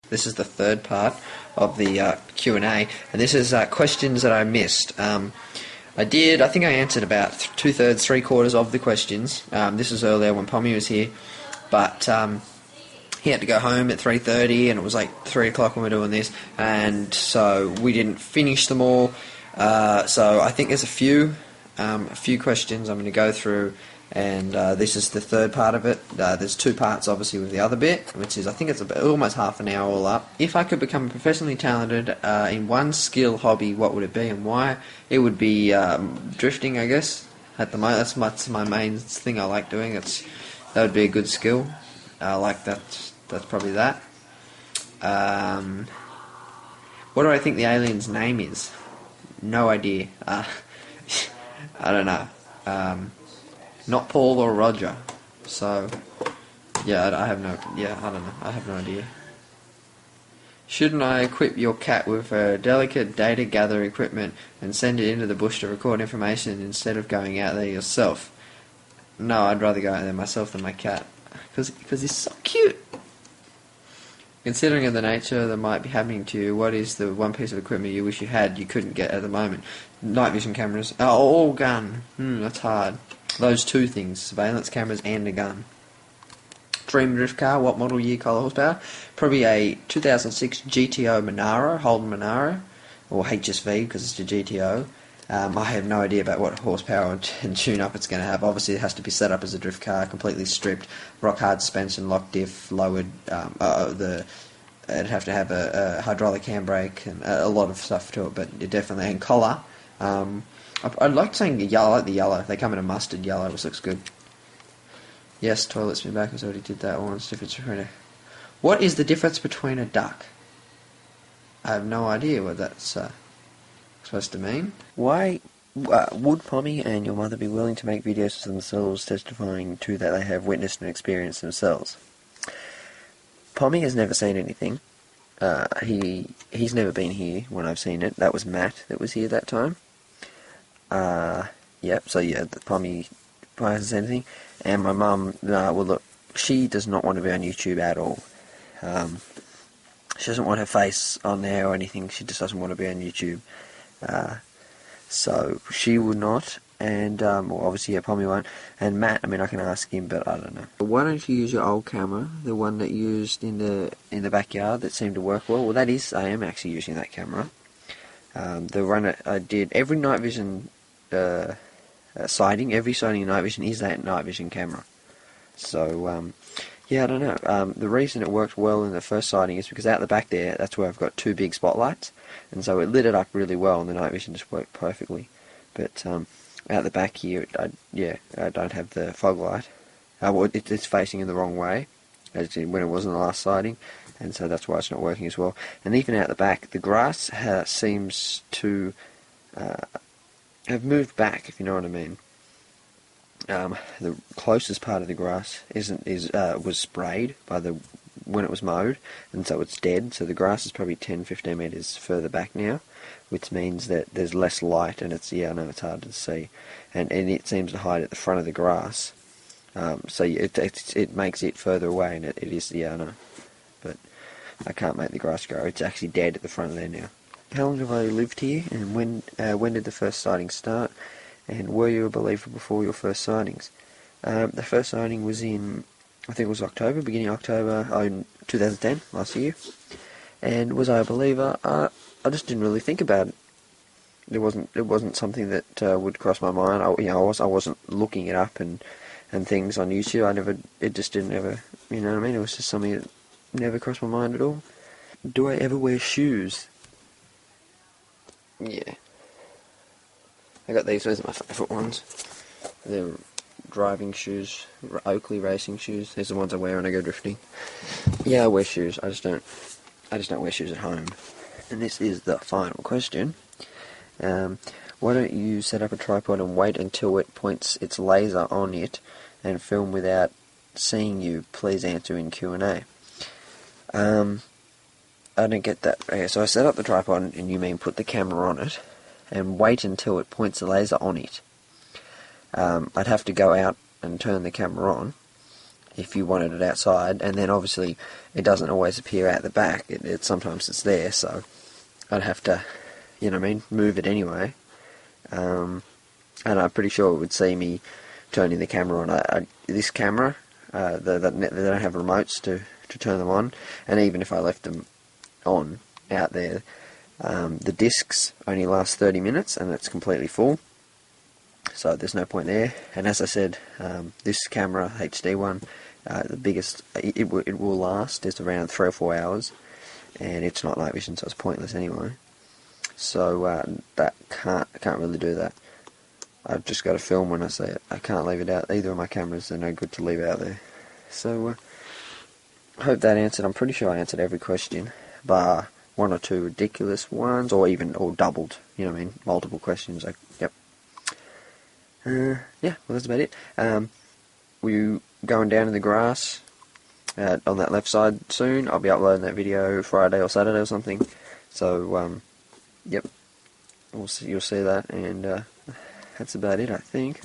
This is the third part of the Q&A, and this is questions that I missed. I think I answered about 2/3, 3/4 of the questions. This was earlier when Pommy was here, but he had to go home at 3:30, and it was like 3 o'clock when we were doing this, and so we didn't finish them all. So I think there's a few questions I'm going to go through, and this is the third part of it. There's two parts, obviously, with the other bit, which is, I think it's about almost half an hour all up. If I could become professionally talented in one skill hobby, what would it be and why? It would be drifting, I guess. At the moment, that's my main thing I like doing. That would be a good skill. I like that. That's probably that. What do I think the alien's name is? No idea. I don't know. Not Paul or Roger. So, yeah, I don't know. I have no idea. Shouldn't I equip your cat with delicate data gather equipment and send it into the bush to record information instead of going out there yourself? No, I'd rather go out there myself than my cat. Because he's so cute. Considering the nature that might be happening to you, what is the one piece of equipment you wish you had you couldn't get at the moment? Night vision cameras. Oh, gun. That's hard. Those two things, surveillance cameras and a gun. Dream drift car, what model, year, colour, horsepower? Probably a 2006 GTO Monaro, Holden Monaro, or HSV because it's a GTO. I have no idea about what horsepower and tune-up it's going to have. Obviously it has to be set up as a drift car, completely stripped, rock-hard suspension, lock diff, lowered, it'd have to have a hydraulic handbrake and a lot of stuff to it, but it definitely, and collar. I'd like saying yellow. I like the yellow. They come in a mustard yellow, which looks good. Yes, toilet spin backwards. I already did that one. What is the difference between a duck? I have no idea what that's supposed to mean. Why would Pommy and your mother be willing to make videos of themselves testifying to that they have witnessed and experienced themselves? Pommy has never seen anything. He's never been here when I've seen it. That was Matt that was here that time. Pommy hasn't seen anything. And my mum, well look, she does not want to be on YouTube at all. She doesn't want her face on there or anything. She just doesn't want to be on YouTube. So she would not, and obviously Pommy won't. And Matt, I mean, I can ask him, but I don't know. Why don't you use your old camera, the one that you used in the backyard that seemed to work well? Well, I am actually using that camera. The run I did every night vision sighting. Every sighting in night vision is that night vision camera. So yeah, I don't know. The reason it worked well in the first sighting is because out the back there, that's where I've got two big spotlights, and so it lit it up really well, and the night vision just worked perfectly. But out the back here, I don't have the fog light. It's facing in the wrong way, as when it was in the last sighting, and so that's why it's not working as well. And even out the back, the grass seems to have moved back, if you know what I mean. The closest part of the grass was sprayed when it was mowed, and so it's dead. So the grass is probably 10-15 metres further back now, which means that there's less light, and it's hard to see, and it seems to hide at the front of the grass. So it makes it further away, and it is but I can't make the grass grow. It's actually dead at the front of there now. How long have I lived here, and when did the first sighting start? And were you a believer before your first sightings? The first sighting was in, I think it was beginning of October 2010, last year. And was I a believer? I just didn't really think about it. It wasn't something that would cross my mind. I wasn't looking it up and things on YouTube. It just didn't ever, you know what I mean? It was just something that never crossed my mind at all. Do I ever wear shoes? Yeah. I got these are my favourite ones. They're driving shoes, Oakley racing shoes. These are the ones I wear when I go drifting. Yeah, I wear shoes. I just don't wear shoes at home. And this is the final question. Why don't you set up a tripod and wait until it points its laser on it and film without seeing you? Please answer in Q&A. I don't get that. Okay, so I set up the tripod, and you mean put the camera on it and wait until it points the laser on it. I'd have to go out and turn the camera on, if you wanted it outside, and then obviously it doesn't always appear out the back. Sometimes it's there, so I'd have to, you know what I mean, move it anyway. And I'm pretty sure it would see me turning the camera on. This camera, they don't have remotes to turn them on, and even if I left them on out there, the discs only last 30 minutes and it's completely full, so there's no point there. And as I said, this camera, HD one, the biggest it will last is around 3 or 4 hours, and it's not night vision, so it's pointless anyway. So that I can't really do that. I've just got to film when I see it. I can't leave it out. Either of my cameras are no good to leave out there. So I hope that answered. I'm pretty sure I answered every question, bar one or two ridiculous ones, or doubled. You know what I mean? Multiple questions. Yep. Yeah. Well, that's about it. We're going down in the grass on that left side soon. I'll be uploading that video Friday or Saturday or something. So yep. You'll see that, and that's about it, I think.